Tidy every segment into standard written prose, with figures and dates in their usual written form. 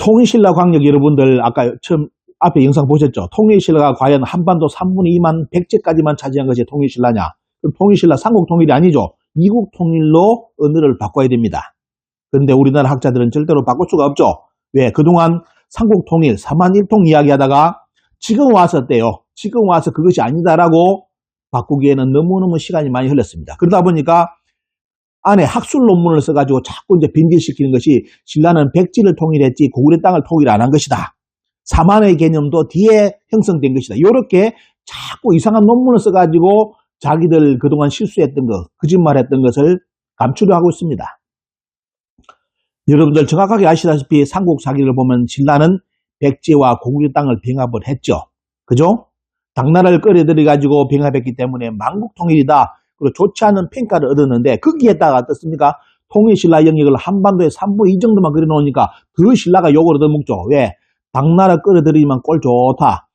통일신라 광역 여러분들 아까 처음 앞에 영상 보셨죠? 통일신라가 과연 한반도 3분의 2만 백제까지만 차지한 것이 통일신라냐? 그럼 통일신라 삼국통일이 아니죠. 이국통일로 언어를 바꿔야 됩니다. 그런데 우리나라 학자들은 절대로 바꿀 수가 없죠. 왜? 그동안 삼국통일, 삼한일통 이야기하다가 지금 와서 어때요? 지금 와서 그것이 아니다라고 바꾸기에는 너무너무 시간이 많이 흘렀습니다. 그러다 보니까 안에 학술 논문을 써가지고 자꾸 이제 변질시키는 것이 신라는 백제를 통일했지 고구려 땅을 통일 안 한 것이다. 사만의 개념도 뒤에 형성된 것이다. 이렇게 자꾸 이상한 논문을 써가지고 자기들 그동안 실수했던 것, 거짓말했던 것을 감추려 하고 있습니다. 여러분들 정확하게 아시다시피 삼국사기를 보면 신라는 백제와 고구려 땅을 병합을 했죠. 그죠? 당나라를 끌어들여가지고 병합했기 때문에 만국통일이다. 그리고 좋지 않은 평가를 얻었는데 거기에다가 어떻습니까? 통일신라 영역을 한반도에 3분의 2 정도만 그려놓으니까 그 신라가 욕을 얻어먹죠. 왜? 당나라 끌어들이면 꼴 좋다.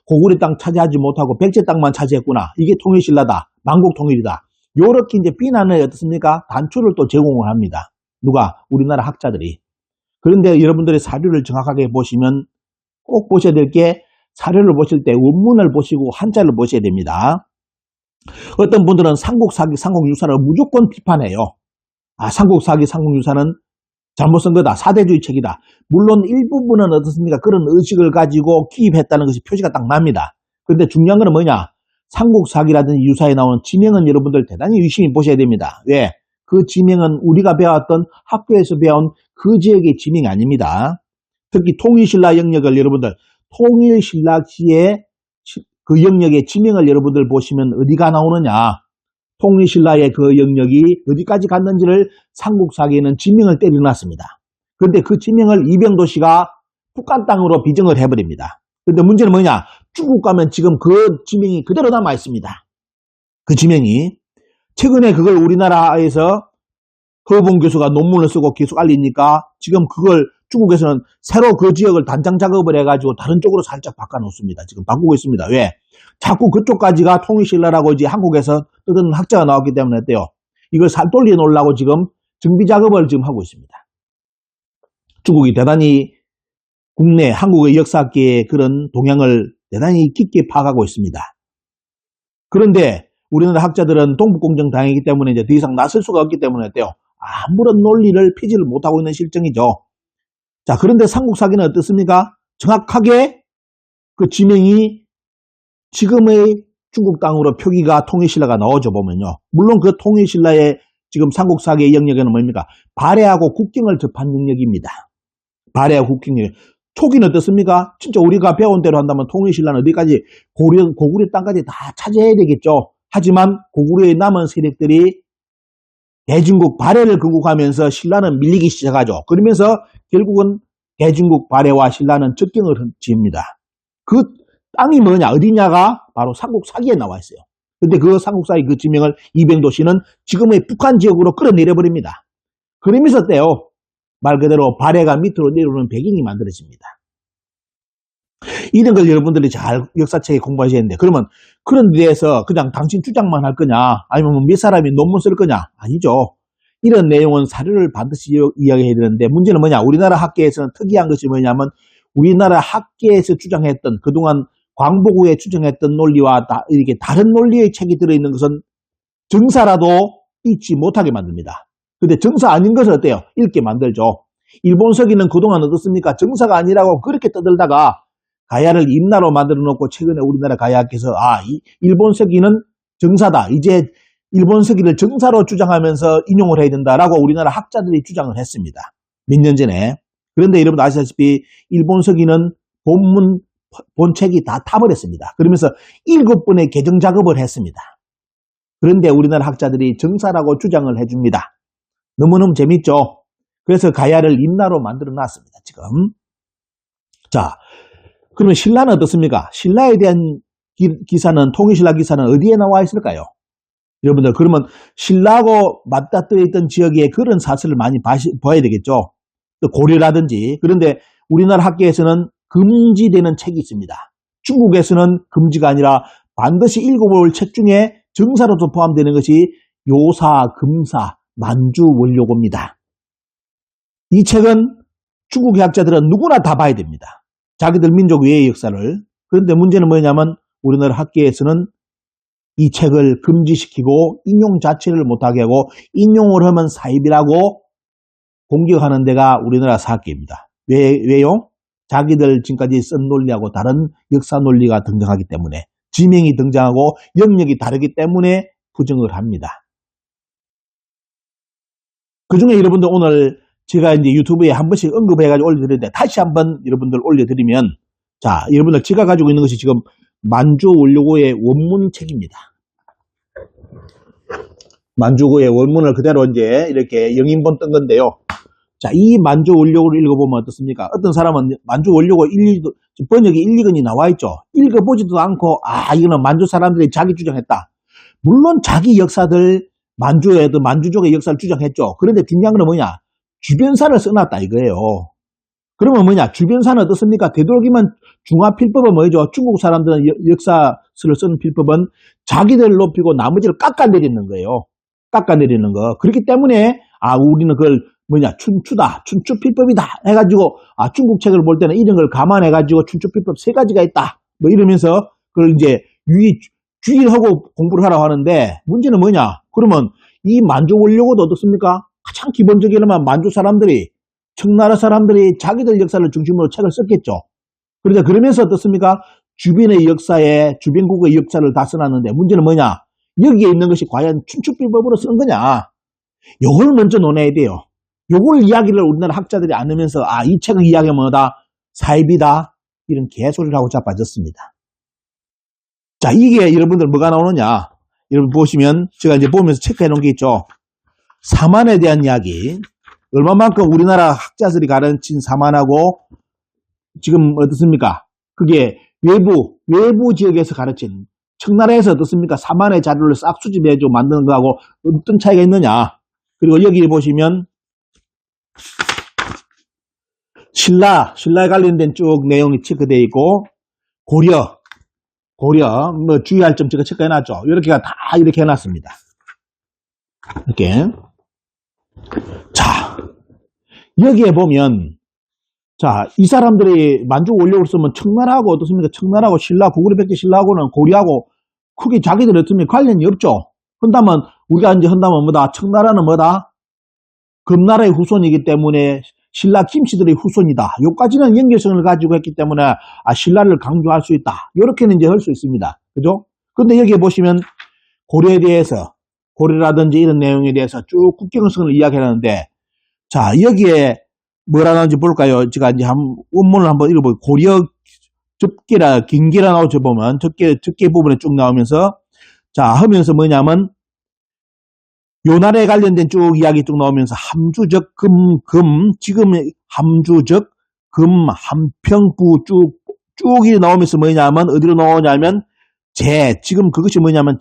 고구려 땅 차지하지 못하고 백제 땅만 차지했구나. 이게 통일신라다. 만국통일이다. 요렇게 이제 비난을 어떻습니까? 단초를 또 제공을 합니다. 누가? 우리나라 학자들이. 그런데 여러분들의 사료를 정확하게 보시면 꼭 보셔야 될 게 사료를 보실 때 원문을 보시고 한자를 보셔야 됩니다. 어떤 분들은 삼국사기, 삼국유사를 무조건 비판해요. 삼국사기, 삼국유사는 잘못 쓴 거다. 사대주의 책이다. 물론 일부분은 어떻습니까? 그런 의식을 가지고 기입했다는 것이 표시가 딱 납니다. 그런데 중요한 건 뭐냐? 삼국사기라든지 유사에 나오는 지명은 여러분들 대단히 유심히 보셔야 됩니다. 왜? 그 지명은 우리가 배웠던 학교에서 배운 그 지역의 지명이 아닙니다. 특히 통일신라 영역을 여러분들 통일신라시의 그 영역의 지명을 여러분들 보시면 어디가 나오느냐? 통일신라의 그 영역이 어디까지 갔는지를 삼국사기에는 지명을 때려놨습니다. 그런데 그 지명을 이병도씨가 북한 땅으로 비정을 해버립니다. 그런데 문제는 뭐냐? 중국 가면 지금 그 지명이 그대로 남아 있습니다. 그 지명이. 최근에 그걸 우리나라에서 허봉 교수가 논문을 쓰고 계속 알리니까 지금 그걸 중국에서는 새로 그 지역을 단장 작업을 해가지고 다른 쪽으로 살짝 바꿔놓습니다. 지금 바꾸고 있습니다. 왜? 자꾸 그쪽까지가 통일신라라고 이제 한국에서 떠드는 학자가 나왔기 때문에 어때요? 이걸 살 돌려놓으려고 지금 정비 작업을 지금 하고 있습니다. 중국이 대단히 국내 한국의 역사계의 그런 동향을 대단히 깊게 파악하고 있습니다. 그런데 우리나라 학자들은 동북공정 당이기 때문에 이제 더 이상 나설 수가 없기 때문에 어때요? 아무런 논리를 피지를 못하고 있는 실정이죠. 자, 그런데 삼국사기는 어떻습니까? 정확하게 그 지명이 지금의 중국 땅으로 표기가 통일신라가 나오죠, 보면요. 물론 그 통일신라의 지금 삼국사기의 영역에는 뭡니까? 발해하고 국경을 접한 영역입니다. 발해하고 국경 영역. 초기는 어떻습니까? 진짜 우리가 배운 대로 한다면 통일신라는 어디까지 고구려 땅까지 다 차지해야 되겠죠. 하지만 고구려의 남은 세력들이 대중국 발해를 극복하면서 신라는 밀리기 시작하죠. 그러면서 결국은 대중국 발해와 신라는 적경을 지읍니다. 그 땅이 뭐냐? 어디냐가 바로 삼국사기에 나와 있어요. 근데 그 삼국사기 그 지명을 이병도씨는 지금의 북한 지역으로 끌어내려버립니다. 그러면서 어때요? 말 그대로 발해가 밑으로 내려오는 배경이 만들어집니다. 이런 걸 여러분들이 잘 역사책에 공부하셔야 되는데 그러면 그런 데에서 그냥 당신 주장만 할 거냐 아니면 몇 사람이 논문 쓸 거냐? 아니죠. 이런 내용은 사료를 반드시 이야기해야 되는데 문제는 뭐냐? 우리나라 학계에서는 특이한 것이 뭐냐면 우리나라 학계에서 주장했던 그동안 광복후에 주장했던 논리와 이렇게 다른 논리의 책이 들어있는 것은 정사라도 읽지 못하게 만듭니다. 근데 정사 아닌 것은 어때요? 읽게 만들죠. 일본 서기는 그동안 어떻습니까? 정사가 아니라고 그렇게 떠들다가 가야를 임나로 만들어 놓고 최근에 우리나라 가야학께서 일본 서기는 정사다. 이제 일본 서기를 정사로 주장하면서 인용을 해야 된다라고 우리나라 학자들이 주장을 했습니다. 몇 년 전에. 그런데 여러분 아시다시피 일본 서기는 본책이 다 타버렸습니다. 그러면서 7번의 개정 작업을 했습니다. 그런데 우리나라 학자들이 정사라고 주장을 해줍니다. 너무너무 재밌죠? 그래서 가야를 임나로 만들어 놨습니다. 지금. 자, 그러면 신라는 어떻습니까? 신라에 대한 기사는 통일신라 기사는 어디에 나와 있을까요? 여러분들 그러면 신라하고 맞닿아 있던 지역에 그런 사설을 많이 봐야 되겠죠. 또 고려라든지. 그런데 우리나라 학계에서는 금지되는 책이 있습니다. 중국에서는 금지가 아니라 반드시 읽어볼 책 중에 정사로도 포함되는 것이 요사, 금사, 만주원료고입니다. 이 책은 중국 학자들은 누구나 다 봐야 됩니다. 자기들 민족 외의 역사를. 그런데 문제는 뭐냐면 우리나라 학계에서는 이 책을 금지시키고 인용 자체를 못하게 하고 인용을 하면 사입이라고 공격하는 데가 우리나라 사학계입니다. 왜요? 자기들 지금까지 쓴 논리하고 다른 역사 논리가 등장하기 때문에, 지명이 등장하고 영역이 다르기 때문에 부정을 합니다. 그 중에 여러분들 오늘 제가 이제 유튜브에 한 번씩 언급해가지고 올려드리는데 다시 한번 여러분들 올려드리면, 자, 여러분들 제가 가지고 있는 것이 지금 만주원료고의 원문책입니다. 만주고의 원문을 그대로 이제 이렇게 영인본 뜬 건데요. 자, 이 만주원료고를 읽어보면 어떻습니까? 어떤 사람은 만주원료고 번역이 1, 2권이 나와있죠. 읽어보지도 않고, 이거는 만주 사람들이 자기 주장했다. 물론 자기 역사들, 만주에도 만주족의 역사를 주장했죠. 그런데 뒷장은 뭐냐? 주변사를 써놨다 이거예요. 그러면 뭐냐? 주변사는 어떻습니까? 되도록이면 중화필법은 뭐죠? 중국 사람들은 역사서를 쓰는 필법은 자기들 높이고 나머지를 깎아내리는 거예요. 깎아내리는 거. 그렇기 때문에 우리는 그걸 뭐냐? 춘추다. 춘추필법이다. 해가지고 중국 책을 볼 때는 이런 걸 감안해가지고 춘추필법 3가지가 있다. 뭐 이러면서 그걸 이제 주의하고 공부를 하라고 하는데, 문제는 뭐냐? 그러면 이 만주원료고도 어떻습니까? 가장 기본적이라면 만주 사람들이, 청나라 사람들이 자기들 역사를 중심으로 책을 썼겠죠. 그러자 그러면서 어떻습니까? 주변의 역사에, 주변국의 역사를 다 써놨는데, 문제는 뭐냐? 여기에 있는 것이 과연 춘추필법으로 쓴 거냐? 요걸 먼저 논해야 돼요. 요걸 이야기를 우리나라 학자들이 안 하면서 이 책의 이야기가 뭐다? 사입이다. 이런 개소리를 하고 자빠졌습니다. 자, 이게 여러분들 뭐가 나오느냐? 여러분 보시면 제가 이제 보면서 체크해 놓은 게 있죠. 사만에 대한 이야기. 얼마만큼 우리나라 학자들이 가르친 사만하고 지금 어떻습니까? 그게 외부 지역에서 가르친, 청나라에서 어떻습니까? 사만의 자료를 싹 수집해서 만드는 거하고 어떤 차이가 있느냐? 그리고 여기 보시면 신라에 관련된 쭉 내용이 체크되어 있고, 고려, 뭐 주의할 점 제가 체크해놨죠. 이렇게가 다 이렇게 해놨습니다. 이렇게. 자, 여기에 보면, 자, 이 사람들이 만주원료를 쓰면 청나라하고 어떻습니까? 청나라하고 신라, 구구리 백제 신라하고는 고려하고 크게 자기들 어떻습니까? 관련이 없죠. 한다면, 우리가 이제 한다면 뭐다? 청나라는 뭐다? 금나라의 후손이기 때문에 신라 김씨들의 후손이다. 요까지는 연결성을 가지고 했기 때문에 신라를 강조할 수 있다. 이렇게는 이제 할 수 있습니다. 그죠? 근데 여기에 보시면 고려에 대해서, 고려라든지 이런 내용에 대해서 쭉 국경성을 이야기하는데, 자, 여기에 뭐라 나오는지 볼까요? 제가 이제 원문을 한번 읽어볼게요. 고려 접계라, 긴계라 나오죠, 보면. 접계 부분에 쭉 나오면서, 자, 하면서 뭐냐면, 요 나라에 관련된 쭉 이야기 쭉 나오면서 함주적 지금 함주적 함평부 쭉이 나오면서 뭐냐면 어디로 나오냐면 지금 그것이 뭐냐면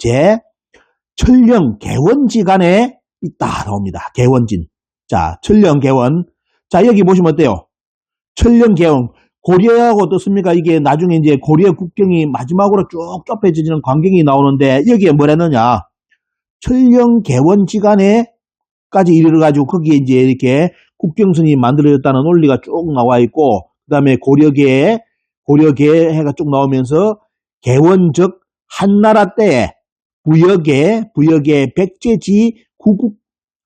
천령 개원지간에 있다 나옵니다. 개원진. 자, 천령 개원. 자, 여기 보시면 어때요? 천령 개원. 고려하고 어떻습니까? 이게 나중에 이제 고려 국경이 마지막으로 쭉 좁혀지는 광경이 나오는데 여기에 뭐라느냐? 천령 개원지간에까지 이르러가지고 거기에 이제 이렇게 국경선이 만들어졌다는 논리가 쭉 나와 있고, 그 다음에 고려계 해가 쭉 나오면서 개원적 한나라 때에 부역의 백제지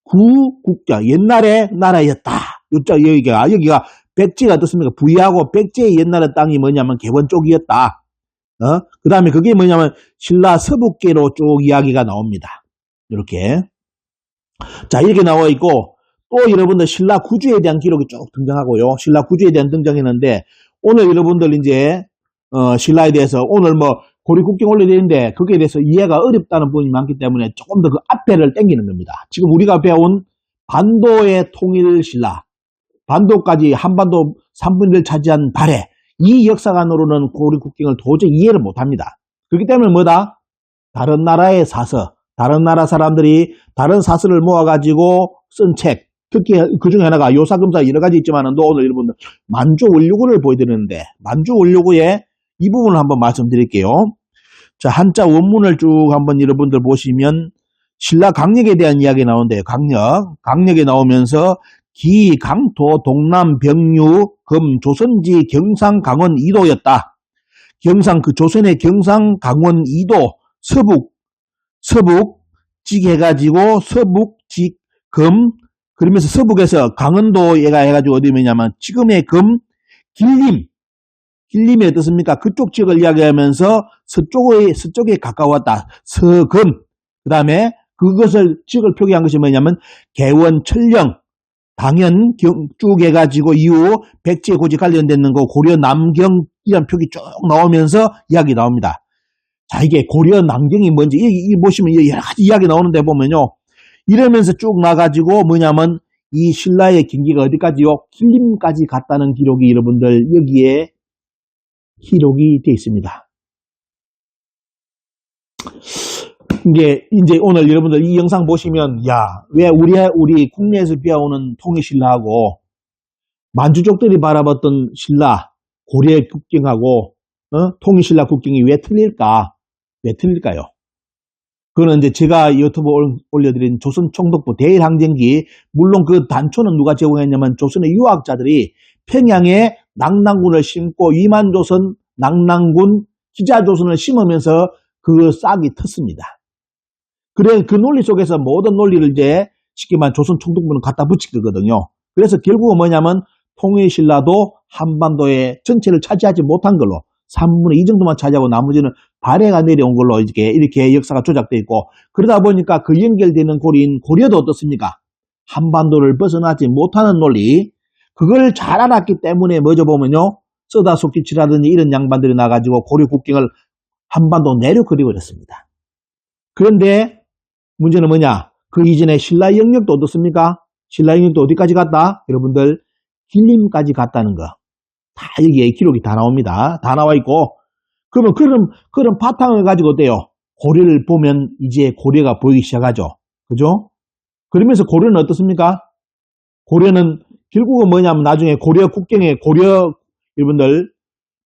구국자 옛날의 나라였다. 여기가 백제가 어떻습니까? 부여하고 백제의 옛날의 땅이 뭐냐면 개원 쪽이었다. 그 다음에 그게 뭐냐면 신라 서북계로 쭉 이야기가 나옵니다. 이렇게. 자, 이렇게 나와 있고, 또 여러분들 신라 구주에 대한 기록이 쭉 등장하고요. 신라 구주에 대한 등장했는데, 오늘 여러분들 이제, 신라에 대해서 오늘 뭐, 고려 국경 올려드리는데, 거기에 대해서 이해가 어렵다는 부분이 많기 때문에 조금 더 그 앞에를 당기는 겁니다. 지금 우리가 배운 반도의 통일 신라, 반도까지 한반도 3분의 1을 차지한 발해, 이 역사관으로는 고려 국경을 도저히 이해를 못 합니다. 그렇기 때문에 뭐다? 다른 나라의 사서, 다른 나라 사람들이 다른 사설을 모아가지고 쓴 책, 특히 그 중에 하나가 요사금사 여러 가지 있지만 또 오늘 여러분들 만주원료고를 보여드리는데, 만주원료고의 이 부분을 한번 말씀드릴게요. 자, 한자 원문을 쭉 한번 여러분들 보시면 신라 강력에 대한 이야기 나오는데요. 강력에 나오면서 기, 강토, 동남, 병유, 금, 조선지, 경상, 강원, 이도였다. 그 조선의 경상, 강원, 이도, 서북, 해가지고 서북, 금, 그러면서 서북에서 강원도 얘가 해가지고 어디 있냐면 지금의 금, 길림이 어떻습니까? 그쪽 지역을 이야기하면서 서쪽에 가까웠다. 서금. 그 다음에 지역을 표기한 것이 뭐냐면 개원, 천령, 당연 쭉 해가지고 이후 백제 고지 관련되는 거 고려 남경 이런 표기 쭉 나오면서 이야기 나옵니다. 자, 이게 고려 남경이 뭔지 이 보시면 여러 가지 이야기 나오는데 보면요. 이러면서 쭉 나가지고 뭐냐면 이 신라의 경기가 어디까지요? 길림까지 갔다는 기록이 여러분들 여기에 기록이 되어 있습니다. 이제 오늘 여러분들 이 영상 보시면 왜 우리 국내에서 비어오는 통일신라하고 만주족들이 바라봤던 신라 고려의 국경하고 통일신라 국경이 왜 틀릴까? 왜 틀릴까요? 그거는 이제 제가 유튜브 올려드린 조선총독부 대일항쟁기, 물론 그 단초는 누가 제공했냐면 조선의 유학자들이 평양에 낙랑군을 심고 위만조선, 낙랑군, 기자조선을 심으면서 그 싹이 텄습니다. 그래, 그 논리 속에서 모든 논리를 이제 쉽게 말하면 조선총독부는 갖다 붙인 거거든요. 그래서 결국은 뭐냐면 통일신라도 한반도의 전체를 차지하지 못한 걸로 3분의 2 정도만 차지하고 나머지는 발해가 내려온 걸로 이렇게 역사가 조작되어 있고, 그러다 보니까 그 연결되는 고리인 고려도 어떻습니까? 한반도를 벗어나지 못하는 논리, 그걸 잘 알았기 때문에 뭐죠 보면요. 서다 속기치라든지 이런 양반들이 나가지고 고려 국경을 한반도 내려 그리버렸습니다. 그런데 문제는 뭐냐? 그 이전에 신라 영역도 어떻습니까? 신라 영역도 어디까지 갔다? 여러분들 길림까지 갔다는 거. 다 여기에 기록이 다 나옵니다. 다 나와 있고, 그러면 그런 바탕을 가지고 어때요? 고려를 보면 이제 고려가 보이기 시작하죠. 그죠? 그러면서 고려는 어떻습니까? 고려는 결국은 뭐냐면 나중에 고려 국경에 여러분들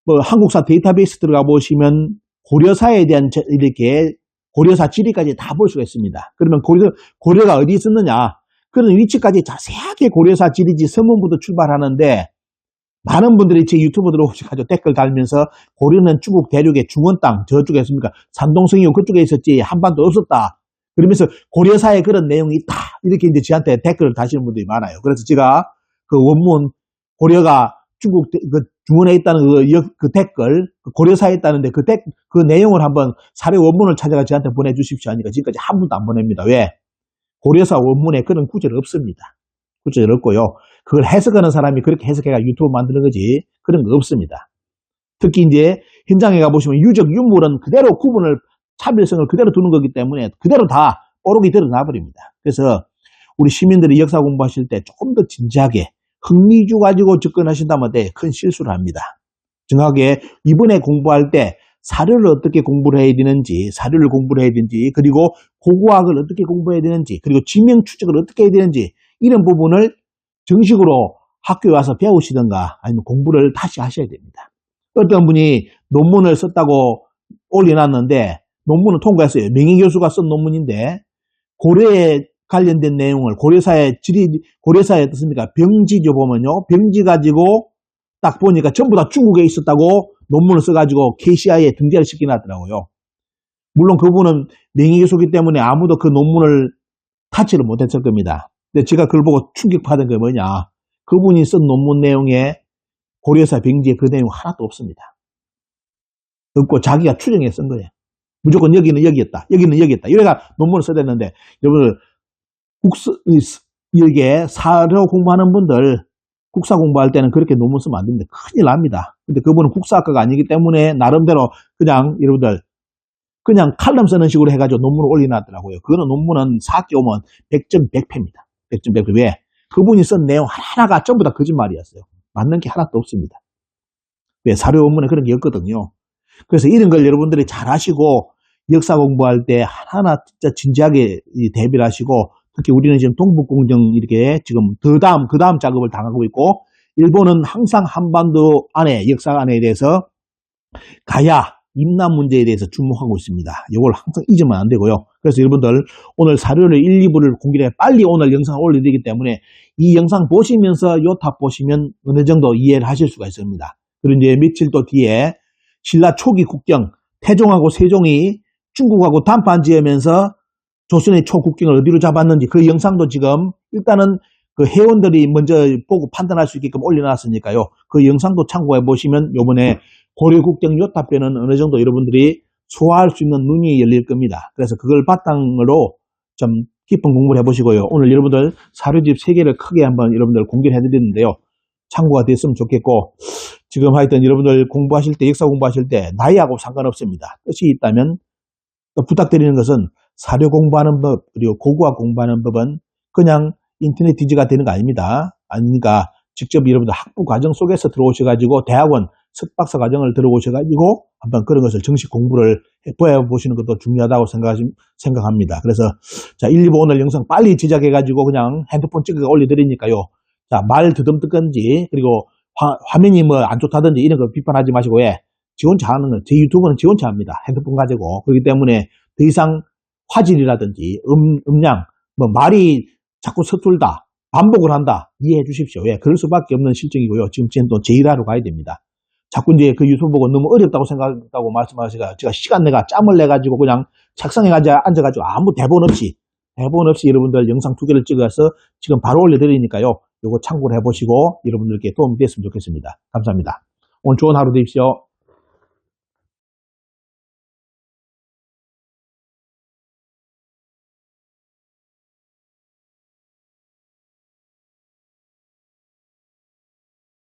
뭐 한국사 데이터베이스 들어가 보시면 고려사에 대한 이렇게 고려사 지리까지 다 볼 수가 있습니다. 그러면 고려가 어디 있었느냐? 그런 위치까지 자세하게 고려사 지리지 서문부터 출발하는데, 많은 분들이 제 유튜브 들어오셔가지고 댓글 달면서 고려는 중국 대륙의 중원 땅 저쪽에 있습니까? 산동성이요 그쪽에 있었지 한반도 없었다. 그러면서 고려사에 그런 내용이 있다. 이렇게 이제 저한테 댓글을 다시는 분들이 많아요. 그래서 제가 그 원문 고려가 중국 중원에 있다는 그 댓글 고려사에 있다는데 그 내용을 한번 사례 원문을 찾아가 저한테 보내주십시오 하니까 지금까지 한 분도 안 보냅니다. 왜? 고려사 원문에 그런 구절 없습니다. 구절 없고요. 그걸 해석하는 사람이 그렇게 해석해가 유튜브 만드는 거지 그런 거 없습니다. 특히 이제 현장에 가보시면 유적 유물은 그대로 차별성을 그대로 두는 거기 때문에 그대로 다 뽀록이 드러나 버립니다. 그래서 우리 시민들이 역사 공부하실 때 조금 더 진지하게 흥미주 가지고 접근하신다면 큰 실수를 합니다. 정확하게 이번에 공부할 때 사료를 어떻게 공부를 해야 되는지, 그리고 고고학을 어떻게 공부해야 되는지, 그리고 지명 추적을 어떻게 해야 되는지 이런 부분을 정식으로 학교에 와서 배우시든가 아니면 공부를 다시 하셔야 됩니다. 어떤 분이 논문을 썼다고 올려놨는데 논문을 통과했어요. 명예 교수가 쓴 논문인데 고려에 관련된 내용을 고려사에 어떻습니까? 병지죠 보면요. 병지 가지고 딱 보니까 전부 다 중국에 있었다고 논문을 써가지고 KCI에 등재를 시켜놨더라고요. 물론 그분은 명예 교수이기 때문에 아무도 그 논문을 타치를 못했을 겁니다. 근데 제가 그걸 보고 충격받은 게 뭐냐. 그분이 쓴 논문 내용에 고려사 병지에 그 내용 하나도 없습니다. 없고 자기가 추정해 쓴 거예요. 무조건 여기는 여기였다. 여기는 여기였다. 이래가 논문을 써야 되는데 여러분들 이게 사료 공부하는 분들 국사 공부할 때는 그렇게 논문 쓰면 안 됩니다. 큰일 납니다. 근데 그분은 국사학과가 아니기 때문에 나름대로 그냥 여러분들 그냥 칼럼 쓰는 식으로 해가지고 논문을 올려놨더라고요. 그거는 논문은 4기 오면 100점 100패입니다. 100점 100패. 왜? 그분이 쓴 내용 하나하나가 전부 다 거짓말이었어요. 맞는 게 하나도 없습니다. 왜? 사료 원문에 그런 게 없거든요. 그래서 이런 걸 여러분들이 잘 하시고 역사 공부할 때 하나하나 진짜 진지하게 대비를 하시고 특히 우리는 지금 동북공정 이렇게 지금 그 다음 작업을 당하고 있고 일본은 항상 한반도 안에 역사 안에 대해서 가야 임남 문제에 대해서 주목하고 있습니다. 이걸 항상 잊으면 안 되고요. 그래서 여러분들 오늘 사료를 1, 2부를 공개해 빨리 오늘 영상을 올려드리기 때문에 이 영상 보시면서 요 탑 보시면 어느 정도 이해를 하실 수가 있습니다. 그리고 이제 며칠 또 뒤에 신라 초기 국경 태종하고 세종이 중국하고 단판 지으면서 조선의 초국경을 어디로 잡았는지 그 영상도 지금 일단은 그 회원들이 먼저 보고 판단할 수 있게끔 올려놨으니까요. 그 영상도 참고해 보시면 요번에 고려국경 요탑변은 어느 정도 여러분들이 소화할 수 있는 눈이 열릴 겁니다. 그래서 그걸 바탕으로 좀 깊은 공부를 해보시고요. 오늘 여러분들 사료집 3개를 크게 한번 여러분들 공개를 해드렸는데요. 참고가 됐으면 좋겠고 지금 하여튼 여러분들 공부하실 때 역사 공부하실 때 나이하고 상관없습니다. 뜻이 있다면 또 부탁드리는 것은 사료 공부하는 법 그리고 고고학 공부하는 법은 그냥 인터넷 디지가 되는 거 아닙니다. 아니니까 직접 여러분들 학부 과정 속에서 들어오셔가지고 대학원 석박사 과정을 들어오셔가지고 한번 그런 것을 정식 공부를 해보아 보시는 것도 중요하다고 생각합니다. 그래서 자 1, 2부 오늘 영상 빨리 제작해가지고 그냥 핸드폰 찍어 올려드리니까요. 자 말 더듬뜨건지 그리고 화면이 뭐 안 좋다든지 이런 거 비판하지 마시고 지원차 하는 건 제 유튜브는 지원차 합니다. 핸드폰 가지고 그렇기 때문에 더 이상 화질이라든지 음량 뭐 말이 자꾸 서툴다 반복을 한다 이해해 주십시오. 그럴 수밖에 없는 실정이고요. 지금 또 제1화로 가야 됩니다. 자꾸 이제 그 유튜브 보고 너무 어렵다고 생각했다고 말씀하시니까 제가 시간 내가 짬을 내가지고 그냥 책상에 앉아가지고 아무 대본 없이 여러분들 영상 2개를 찍어서 지금 바로 올려드리니까요. 요거 참고를 해보시고 여러분들께 도움이 됐으면 좋겠습니다. 감사합니다. 오늘 좋은 하루 되십시오.